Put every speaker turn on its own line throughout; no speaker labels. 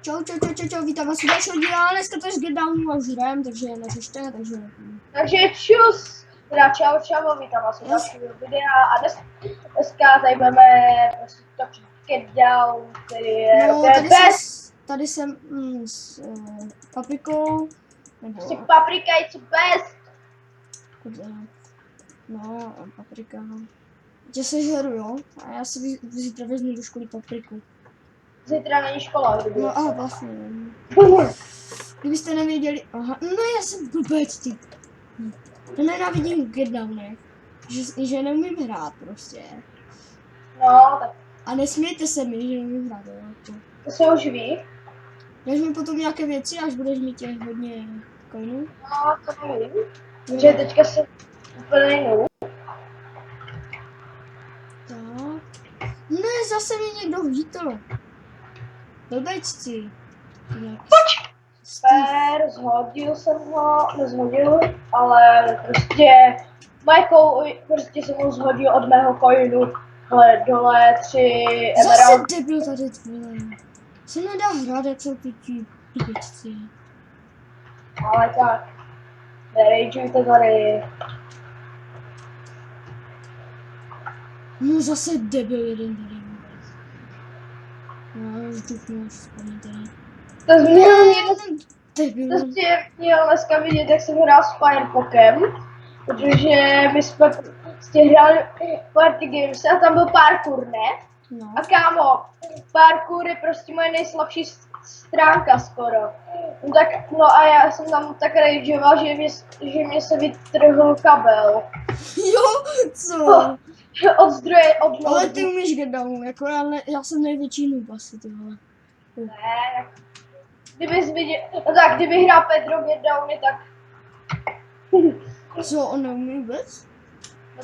Čau, vítám vás u dalšího díla, dneska to je z Get Downu a už hrajeme, takže neřešte, takže...
Takže čus, teda čau, vítám vás u dalšího videa a dneska tady budeme prostě točit Get Down, který je
no, tady jsem s Paprikou, nebo...
Prostě Paprika je best.
No, Paprika, no. Já se žeru, jo? A já si zítra vezmu do školy Papriku.
Zítra není škola, kdyby.
No a vlastně, kdybyste nevěděli, aha, no já jsem blbec, ty. To nenávidím Get Downech, že neumím hrát prostě.
No, tak.
A nesmějte se mi, že neumím hrát, jo?
To se už ví.
Dáš mi potom nějaké věci, až budeš mít těch hodně coinů?
No, to nevím. Takže teďka jsem úplně jinou.
Tak. Ne, zase mi někdo vítl. Blbečci.
Pojď! Super, zhodil jsem ho, nezhodil, ale prostě prostě jsem ho zhodil od mého coinu. Dole 3
Zase
emerald.
debil tady tvůj. Se nedá hrát, jak jsou ty blbečci.
Ale tak, nerejďujte tady.
No zase debil jeden tady vůbec. No, už duchnu, už vzpomíte.
To
Debil.
jste měl dneska vidět, jak jsem hrál s Firepokem, protože my jsme prostě hráli party games a tam byl parkour, ne?
No.
A kámo, parkour je prostě moje nejslabší stránka skoro. No a já jsem tam tak rageoval, že mě se vytrhl kabel.
Jo, co?
Od zdroje, od
Ale ty umíš Get Down, jako já jsem největší noob asi, ty vole.
Ne, kdybys viděl, no tak kdyby hrál Pedro Get Downy, tak...
Co, on neumí vůbec?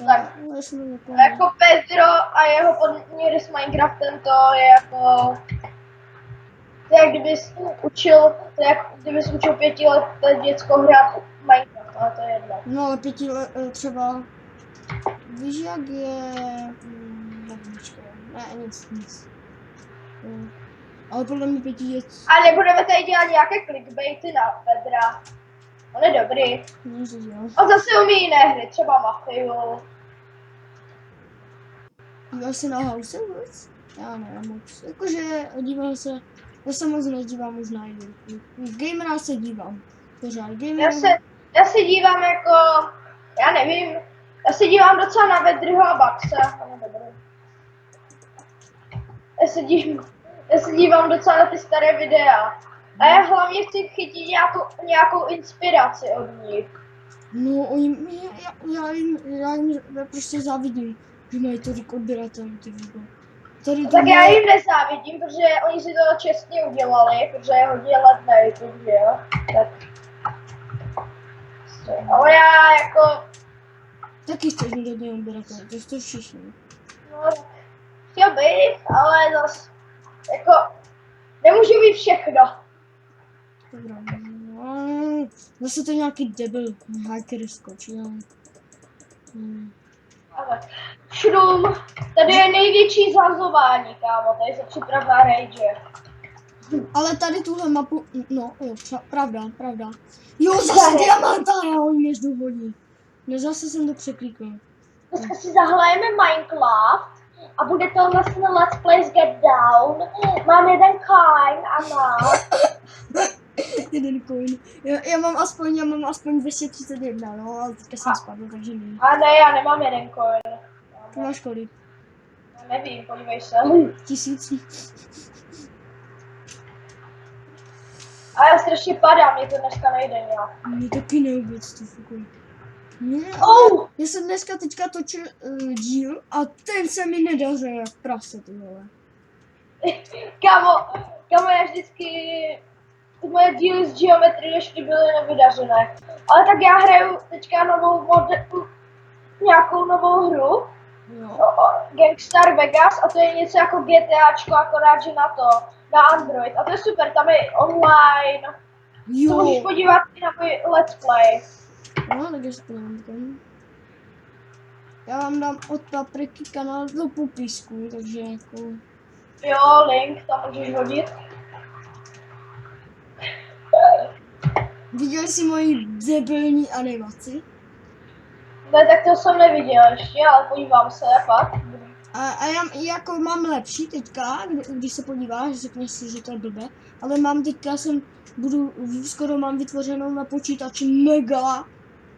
No tak,
No, já jsem to
jako Pedro a jeho podměry s Minecraftem, to je jako... To je jak kdybys učil, to je jak kdybys učil 5leté děcko hrát Minecraft, ale to je jedno.
No ale 5 let třeba... Víš jak je... Ne, nic. Ale podle mě 5 let...
A nebudeme tady dělat nějaké clickbaity na Pedra. On je dobrý. On zase umí jiné hry, třeba Mafiu.
Díváš se na House vůbec? Já ne, moc. Jakože dívám se... Já se moc nedívám už na jinou. Gamera se dívám. Pořád gamera.
Já se dívám jako... Já nevím. Já se dívám docela na Vedryho a Baxa. On je dobrý. Já se dívám docela na ty staré videa. A já hlavně chci chytit nějakou inspiraci od nich.
No, já jim prostě závidím, že mají tolik odběratelů, ty vůbec.
Tak já jim nezávidím, protože oni si to čestně udělali, protože je hodně let na YouTube, že jo? Tak. Ale já jako...
Taky chceš mít hodně odběratelů, to jste všichni.
No, chtěl být, ale zase... Jako... Nemůžu mít všechno.
Dobrá, no, zase to nějaký debil hacker skočil.
Šrum, tady je největší zhazování, kámo, tady se připravá rage.
Ale tady tuhle mapu, no jo, pravda. Jo, zase diamanta, já ho měždu hodně. No zase jsem to překlikl.
Dneska si zahrajeme Minecraft a bude to vlastně Let's Play Get Down. Mám jeden coin a mám.
Jeden coin. Já mám aspoň 231, no, ale teďka jsem spadl, takže ne.
A ne, já nemám jeden coin.
To máš kolik?
Nevím, podívej se.
1000.
A já strašně padám, mě to dneska nejde nějak.
Mě taky nevůbec to fukuje. Já jsem dneska teďka točil díl a ten se mi nedařil jak prase, ty vole.
Kámo, já vždycky ty moje díly z geometrie ještě byly nevydařené. Ale tak já hraju teďka nějakou novou hru. Gangstar Vegas a to je něco jako GTAčko, akorát že na Android. A to je super, tam je online.
Jo.
To můžeš podívat i na můj let's play.
No, tak ještě nevím. Já vám dám od Papriky kanál do popisku, takže jako...
Jo, link tam můžeš hodit.
Viděl jsi moji debilní animaci?
Ne, tak to jsem neviděl ještě, ale podívám se, fakt.
A já jako mám lepší teďka, když se podíváš, řekneš si, že to je blbé, ale mám teďka, skoro mám vytvořenou na počítači mega,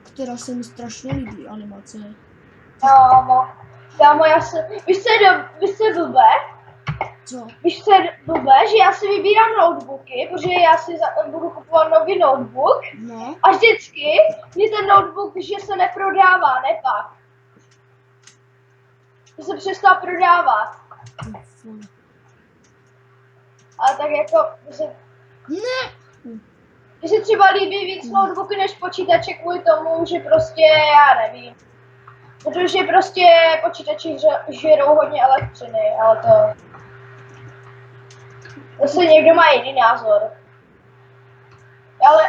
která se mi strašně líbí, animace.
Kámo, víš, co je blbé?
Co?
Víš, co je blbé, že já si vybírám notebooky, protože já si budu kupovat nový notebook
No.
a vždycky mě ten notebook, že se neprodává, nepak. Že se přestal prodávat. A tak jako,
Ne!
že se třeba líbí víc notebooky než počítače kvůli tomu, že prostě, já nevím. Protože prostě počítači žerou hodně elektřiny, ale to... Zase někdo má jiný názor. Ale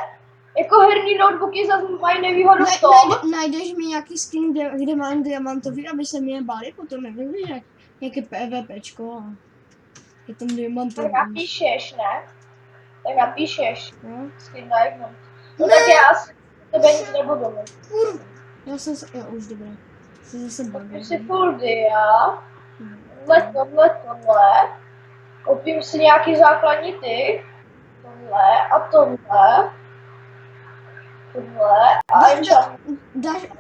jako herní notebooky zase mají nevýhodu v tom.
Najdeš mi nějaký skin, kde mám diamantový, aby se mě báli, potom nevím, nějaké PvPčko a je tam diamantový.
Tak napíšeš, ne? Tak napíšeš.
No.
Skin na jedno. No tak já asi tebe nic nebudu mít.
Kurva. Já jsem se, jo, už dobré. Se zase bavím.
Koupím si full dia. Tohle. Koupím si nějaký základní ty. Tohle a tohle. Tohle a enchant.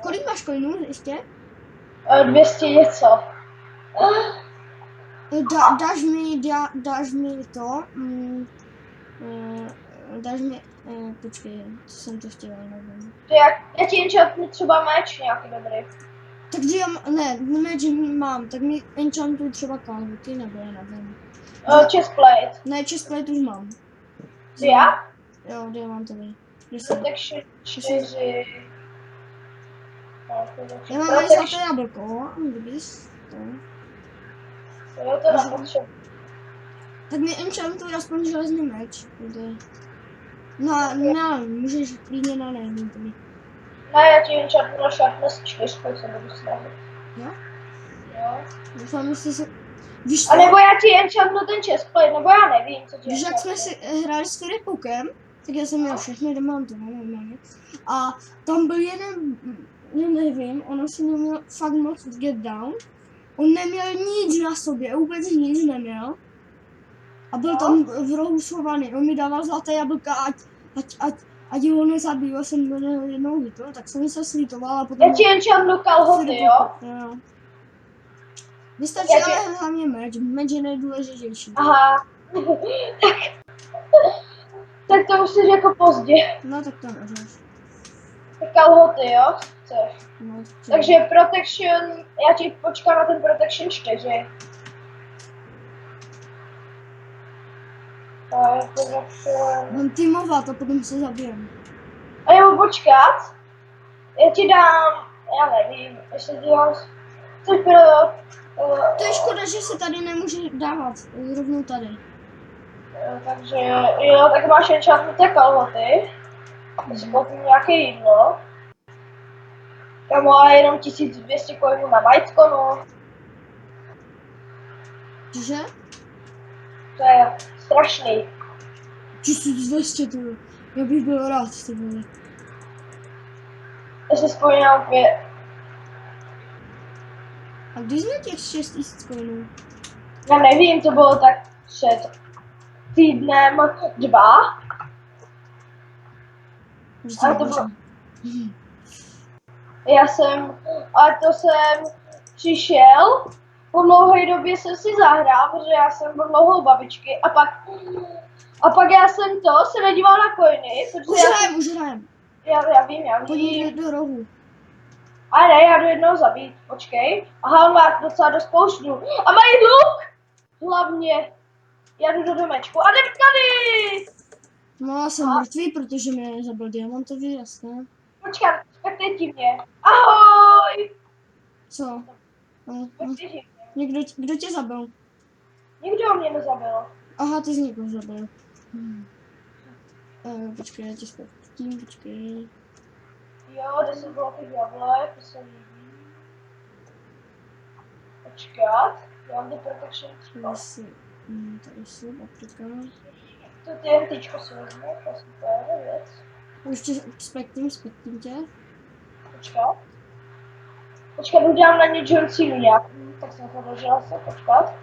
Kolik máš coinů ještě?
200 něco.
Dáš mi to, dáš mi, počkej, co jsem to chtěla, nevím.
Já ti enchantnu třeba meč nějaký dobrý.
Tak ne, meč mám, tak mi enchantuj třeba kalhoty, nebo já nevím.
Chestplate.
Ne, chestplate už mám.
Já?
Jo, diamantový.
Tak 4.
Já mám tady zlaté jablko, kdybys to.
Jo, to nepotřebuji.
Tak mi enchantuj aspoň železný meč. No, můžeš klidně na nejmí.
Ne, já ti enchantnu na sharpness 4, se budu snažit.
Jo?
Jo.
Doufám, že jsi se... Víš
A nebo já ti enchantnu ten chestplate, nebo já nevím, co ti
Víš, jak jsme si hráli s Filipukem, tak já jsem měl všechny demantové normálně. A tam byl jeden, nevím, on asi neměl fakt moc get down. On neměl nic na sobě, vůbec nic neměl. A byl tam v rohu schovaný, on mi dával zlaté jablka, ať ho nezabiju, já jsem jednou vypil, tak jsem se slítoval a potom...
Já ti enchantnu kalhoty, jo?
Jo. Vystačí ale hlavně meč je nejdůležitější.
Aha. Tak to už jsi jako pozdě.
No tak to můžeš.
Kalhoty, jo? Chceš.
No,
takže protection, já ti počkám na ten protection 4.
Mám týmovat a potom se zabijem.
A nebo počkat? Já ti dám, já nevím, jestli ti dám...
To je škoda, že se tady nemůže dávat, rovnou tady.
Takže jo, tak máš enchantnuté kalhoty. Si koupím nějaké jídlo. Tam má jenom 1200 coinů na Bitcoinu.
Cože?
To je strašný.
1200 to je. Já bych byl rád, ty vole.
Já si vzpomínám
A když jsme těch 6000 coinů?
Já nevím, to bylo tak před týdnem 2. Ale to bylo... Ale to jsem přišel, po dlouhé době jsem si zahrál, protože já jsem byl dlouho u babičky a pak já jsem se nedíval na coiny, protože
Už hrajem.
Já vím.
Pojď do rohu.
Ale ne, já jdu jednoho zabít, počkej. Aha, on má docela dost pouštů. A mají luk! Hlavně. Já jdu do domečku a jdem tady!
No já jsem mrtvý, protože mě zabil diamantový, jasné.
Počkat, teď mě. Ahoj!
Co? Kdo tě zabil?
Nikdo mě nezabil.
Aha, ty jsi někoho zabil. Počkej, já tě zpětím, počkej.
Jo, 10 bloků jablek, to se líbí. Počkat, já mám ty protection 3.
Tady jsou paprika.
To TNTčko si vezmu, to je super věc.
Ještě spektím tě.
Počkat, udělám na ně John Cena nějak. Tak jsem to dožila se, počkat.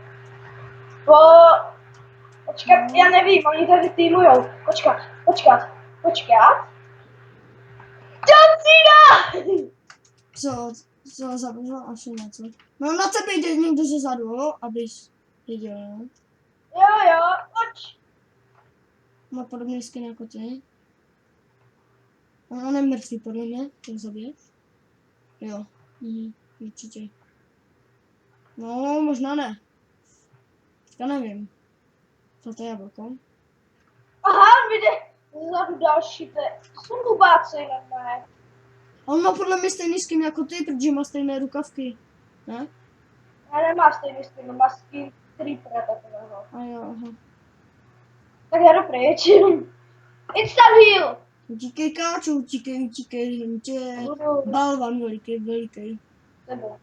Počkat, já nevím, oni tady týmujou. Počkat. John Cena!
Co zabývá asi něco. No na tebe jde někdo ze zadu, abys viděl, no.
Jo, pojď.
Má podobný skin jako ty. On je mrtvý podle mě, tak zabiješ. Jo, určitě. No, možná ne. Teďka nevím. Co to je jablko?
Aha, vidě, zadu další, to jsou hubáci, ne?
On má podle mě stejný skin jako ty, protože má stejné rukavky. Ne?
Já nemá stejný skin, má skin creepera takového.
A jo, aha.
Tak já jdu pryč. Instant heal!
Utíkej, káču, utíkej, tě. Balvan veliký.
Nebo.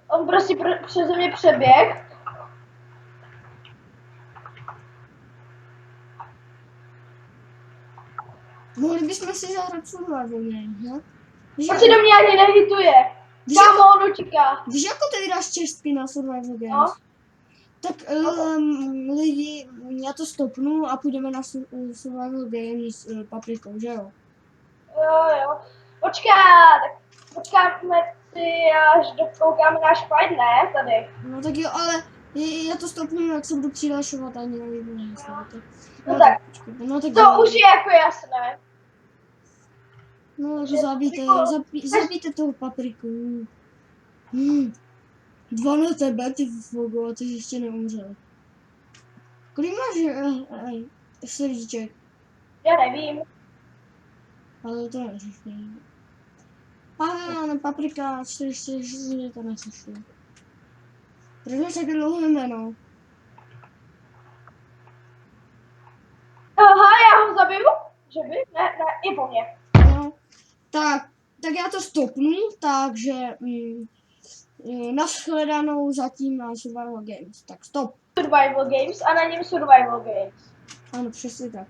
On prostě přeze mě přeběh.
Mohli bychom si zahrát survival game, ne?
On se do mě ani nehituje. Kámo, on utíká.
Víš, jako ty vydáš čestky na survival games?
No.
Tak lidi, já to stopnu a půjdeme na survival game s Paprikou, že jo?
Jo. Počkáme si, až dokoukáme náš fight, ne? Tady.
No tak jo, ale já to stopnu, jak se budu přihlašovat, ani nevím, jestli to.
No tak.
No tak
To už je jako jasné.
No, že zabijte toho Papriku. 2 na tebe, ty fogo, a ty jsi ještě neumřel. Kolik máš srdíček?
Já nevím.
Ale to neřeším. No, Paprika, 4 to neřeším. Proč máš také dlouhé jméno?
Aha, já ho zabiju? Že by? Ne, je po mně.
No, tak já to stopnu, takže nashledanou zatím na Survival Games. Tak stop.
Survival Games a na něm Survival Games.
Ano, přesně tak.